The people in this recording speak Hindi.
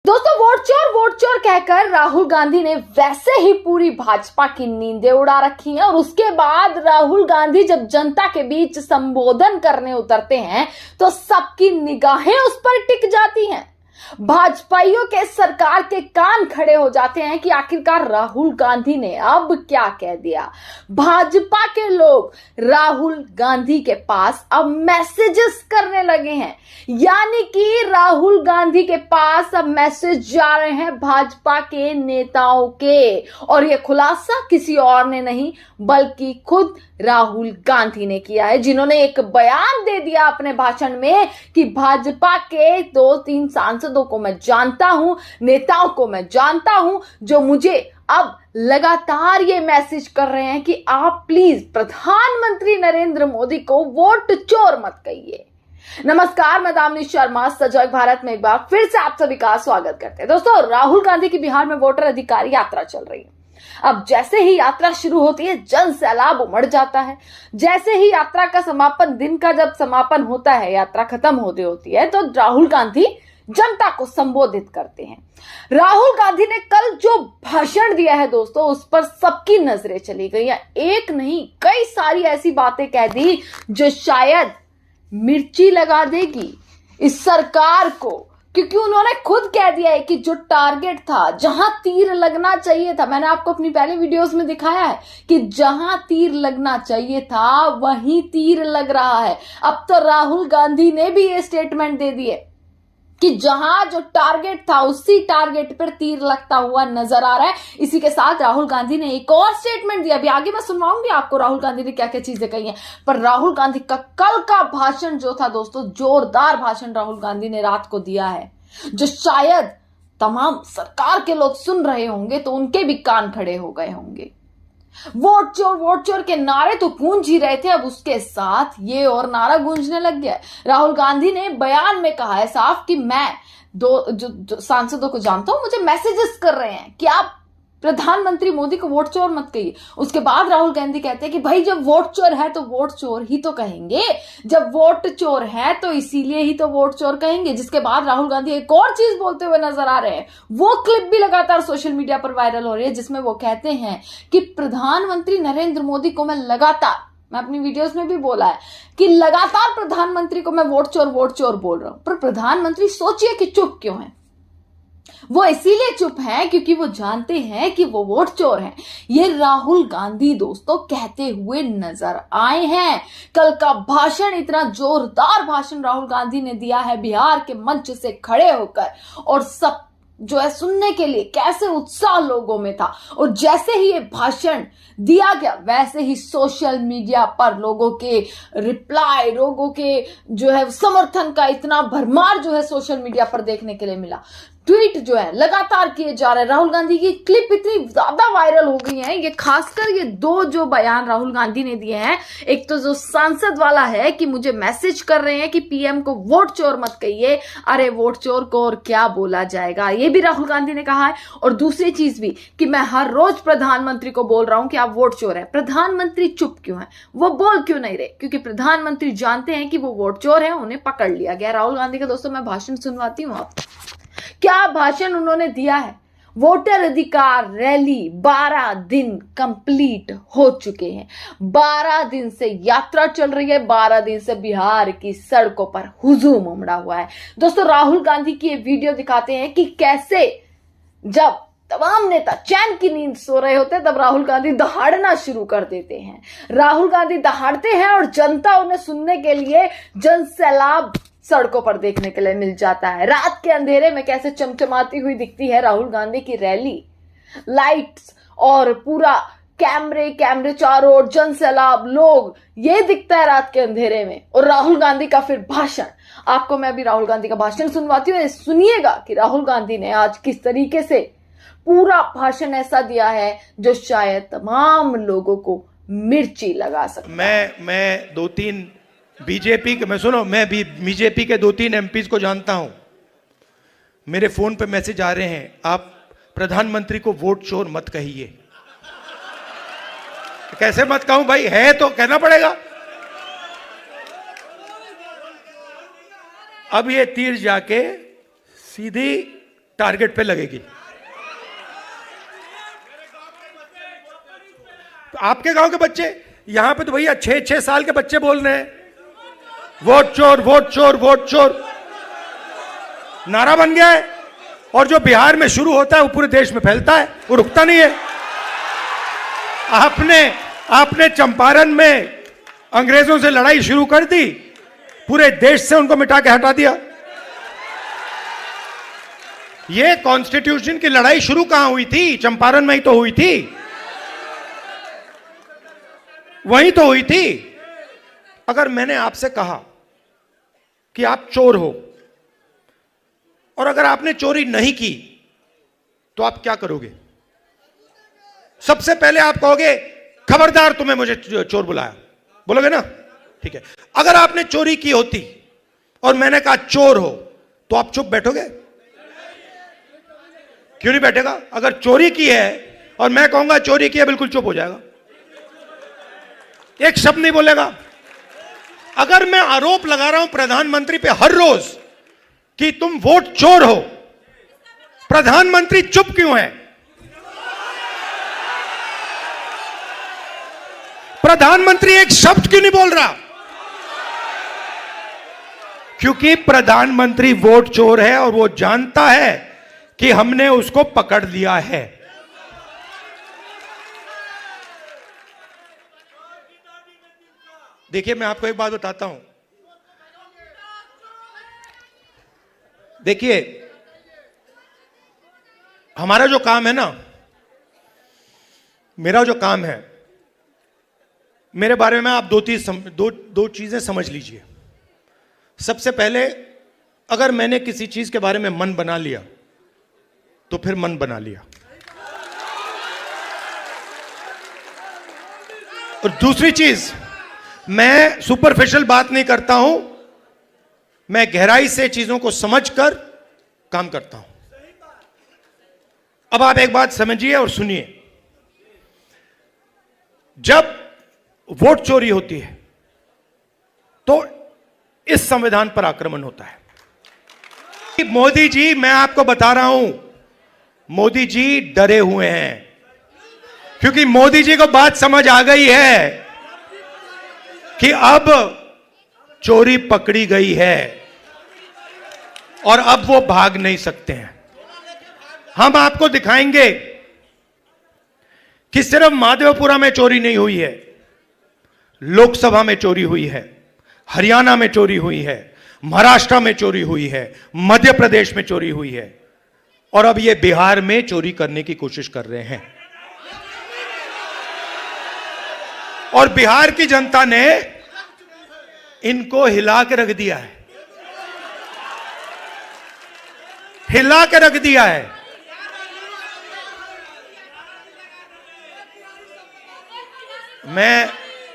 दोस्तों वोट चोर कहकर राहुल गांधी ने वैसे ही पूरी भाजपा की नींदें उड़ा रखी हैं और उसके बाद राहुल गांधी जब जनता के बीच संबोधन करने उतरते हैं तो सबकी निगाहें उस पर टिक जाती हैं। भाजपाइयों के सरकार के कान खड़े हो जाते हैं कि आखिरकार राहुल गांधी ने अब क्या कह दिया। भाजपा के लोग राहुल गांधी के पास अब मैसेजेस करने लगे हैं, यानी कि राहुल गांधी के पास अब मैसेज जा रहे हैं भाजपा के नेताओं के, और यह खुलासा किसी और ने नहीं बल्कि खुद राहुल गांधी ने किया है, जिन्होंने एक बयान दे दिया अपने भाषण में कि भाजपा के 2-3 सांसदों को मैं जानता हूं, नेताओं को मैं जानता हूं, जो मुझे अब लगातार ये मैसेज कर रहे हैं कि आप प्लीज प्रधानमंत्री नरेंद्र मोदी को वोट चोर मत कहिए। नमस्कार, मैं दामिनी शर्मा सजग भारत में एक बार फिर से आप सभी का स्वागत करते हैं। दोस्तों, राहुल गांधी की बिहार में वोटर अधिकार यात्रा चल रही है। अब जैसे ही यात्रा शुरू होती है जन सैलाब उमड़ जाता है। जैसे ही यात्रा का समापन, दिन का जब समापन होता है, यात्रा खत्म होती है तो राहुल गांधी जनता को संबोधित करते हैं। राहुल गांधी ने कल जो भाषण दिया है दोस्तों, उस पर सबकी नजरें चली गई हैं। एक नहीं, कई सारी ऐसी बातें कह दी जो शायद मिर्ची लगा देगी इस सरकार को, क्योंकि उन्होंने खुद कह दिया है कि जो टारगेट था, जहां तीर लगना चाहिए था, मैंने आपको अपनी पहले वीडियोस में दिखाया है कि जहां तीर लगना चाहिए था वहीं तीर लग रहा है। अब तो राहुल गांधी ने भी ये स्टेटमेंट दे दी है कि जहां जो टारगेट था उसी टारगेट पर तीर लगता हुआ नजर आ रहा है। इसी के साथ राहुल गांधी ने एक और स्टेटमेंट दिया, अभी आगे मैं सुनवाऊंगी आपको राहुल गांधी ने क्या क्या चीजें कही हैं। पर राहुल गांधी का कल का भाषण जो था दोस्तों, जोरदार भाषण राहुल गांधी ने रात को दिया है, जो शायद तमाम सरकार के लोग सुन रहे होंगे तो उनके भी कान खड़े हो गए होंगे। वोट चोर के नारे तो गूंज ही रहे थे, अब उसके साथ ये और नारा गूंजने लग गया है। राहुल गांधी ने बयान में कहा है साफ कि मैं जो सांसदों को जानता हूं, मुझे मैसेजेस कर रहे हैं कि आप प्रधानमंत्री मोदी को वोट चोर मत कहिए। उसके बाद राहुल गांधी कहते हैं कि भाई जब वोट चोर है तो वोट चोर ही तो कहेंगे, जब वोट चोर है तो इसीलिए ही तो वोट चोर कहेंगे। जिसके बाद राहुल गांधी एक और चीज बोलते हुए नजर आ रहे हैं, वो क्लिप भी लगातार सोशल मीडिया पर वायरल हो रही है, जिसमें वो कहते हैं कि प्रधानमंत्री नरेंद्र मोदी को मैं अपनी वीडियोस में भी बोला है कि लगातार प्रधानमंत्री को मैं वोट चोर बोल रहा हूं। पर प्रधानमंत्री सोचिए कि चुप क्यों है। वो इसीलिए चुप हैं क्योंकि वो जानते हैं कि वो वोट चोर हैं। ये राहुल गांधी दोस्तों कहते हुए नजर आए हैं। कल का भाषण, इतना जोरदार भाषण राहुल गांधी ने दिया है बिहार के मंच से खड़े होकर, और सब जो है सुनने के लिए कैसे उत्साह लोगों में था। और जैसे ही ये भाषण दिया गया वैसे ही सोशल मीडिया पर लोगों के रिप्लाई, लोगों के जो है समर्थन का इतना भरमार जो है सोशल मीडिया पर देखने के लिए मिला। ट्वीट जो है लगातार किए जा रहे हैं। राहुल गांधी की क्लिप इतनी ज्यादा वायरल हो गई है, ये खासकर ये दो जो बयान राहुल गांधी ने दिए हैं, एक तो जो सांसद वाला है कि मुझे मैसेज कर रहे हैं कि पीएम को वोट चोर मत कहिए, अरे वोट चोर को और क्या बोला जाएगा, ये भी राहुल गांधी ने कहा है। और दूसरी चीज भी कि मैं हर रोज प्रधानमंत्री को बोल रहा हूं कि आप वोट चोर है। प्रधानमंत्री चुप क्यों है, वो बोल क्यों नहीं रहे, क्योंकि प्रधानमंत्री जानते हैं कि वो वोट चोर है, उन्हें पकड़ लिया गया। राहुल गांधी का दोस्तों मैं भाषण सुनवाती हूं आप, क्या भाषण उन्होंने दिया है। वोटर अधिकार रैली 12 दिन कंप्लीट हो चुके हैं। 12 दिन से यात्रा चल रही है, 12 दिन से बिहार की सड़कों पर हुजूम उमड़ा हुआ है। दोस्तों राहुल गांधी की ये वीडियो दिखाते हैं कि कैसे जब तमाम नेता चैन की नींद सो रहे होते हैं तब राहुल गांधी दहाड़ना शुरू कर देते हैं। राहुल गांधी दहाड़ते हैं और जनता उन्हें सुनने के लिए जन सैलाब सड़कों पर देखने के लिए मिल जाता है। रात के अंधेरे में कैसे चमचमाती हुई दिखती है राहुल गांधी की रैली, लाइट्स और पूरा कैमरे चारों ओर, जन सैलाब, लोग, ये दिखता है रात के अंधेरे में। और राहुल गांधी का फिर भाषण, आपको मैं अभी राहुल गांधी का भाषण सुनवाती हूँ, सुनिएगा कि राहुल गांधी ने आज किस तरीके से पूरा भाषण ऐसा दिया है जो शायद तमाम लोगों को मिर्ची लगा सकता है। मैं 2-3 बीजेपी के, मैं सुनो, मैं भी बीजेपी के 2-3 एमपीज को जानता हूं। मेरे फोन पे मैसेज आ रहे हैं, आप प्रधानमंत्री को वोट चोर मत कहिए। कैसे मत कहूं भाई, है तो कहना पड़ेगा। अब ये तीर जाके सीधी टारगेट पे लगेगी। आपके गांव के बच्चे, यहां पे तो भैया 6-6 साल के बच्चे बोल रहे हैं वोट चोर वोट चोर वोट चोर, नारा बन गया है। और जो बिहार में शुरू होता है वो पूरे देश में फैलता है, वो रुकता नहीं है। आपने चंपारण में अंग्रेजों से लड़ाई शुरू कर दी, पूरे देश से उनको मिटा के हटा दिया। ये कॉन्स्टिट्यूशन की लड़ाई शुरू कहां हुई थी? चंपारण में ही तो हुई थी, वहीं तो हुई थी। अगर मैंने आपसे कहा कि आप चोर हो, और अगर आपने चोरी नहीं की, तो आप क्या करोगे? सबसे पहले आप कहोगे खबरदार तुम्हें मुझे चोर बुलाया, बोलोगे ना? ठीक है। अगर आपने चोरी की होती और मैंने कहा चोर हो, तो आप चुप बैठोगे? क्यों नहीं बैठेगा? अगर चोरी की है और मैं कहूंगा चोरी की है, बिल्कुल चुप हो जाएगा, एक शब्द नहीं बोलेगा। अगर मैं आरोप लगा रहा हूं प्रधानमंत्री पे हर रोज कि तुम वोट चोर हो, प्रधानमंत्री चुप क्यों है? प्रधानमंत्री एक शब्द क्यों नहीं बोल रहा? क्योंकि प्रधानमंत्री वोट चोर है और वो जानता है कि हमने उसको पकड़ लिया है। देखिए, मैं आपको एक बात बताता हूं। देखिए, हमारा जो काम है ना, मेरा जो काम है, मेरे बारे में आप दो चीजें समझ लीजिए। सबसे पहले, अगर मैंने किसी चीज के बारे में मन बना लिया तो फिर मन बना लिया। और दूसरी चीज, मैं सुपरफिशियल बात नहीं करता हूं, मैं गहराई से चीजों को समझकर काम करता हूं। अब आप एक बात समझिए और सुनिए। जब वोट चोरी होती है तो इस संविधान पर आक्रमण होता है। मोदी जी, मैं आपको बता रहा हूं, मोदी जी डरे हुए हैं, क्योंकि मोदी जी को बात समझ आ गई है कि अब चोरी पकड़ी गई है और अब वो भाग नहीं सकते हैं। हम आपको दिखाएंगे कि सिर्फ माधवपुरा में चोरी नहीं हुई है, लोकसभा में चोरी हुई है, हरियाणा में चोरी हुई है, महाराष्ट्र में चोरी हुई है, मध्य प्रदेश में चोरी हुई है, और अब ये बिहार में चोरी करने की कोशिश कर रहे हैं। और बिहार की जनता ने इनको हिला के रख दिया है, हिला के रख दिया है। मैं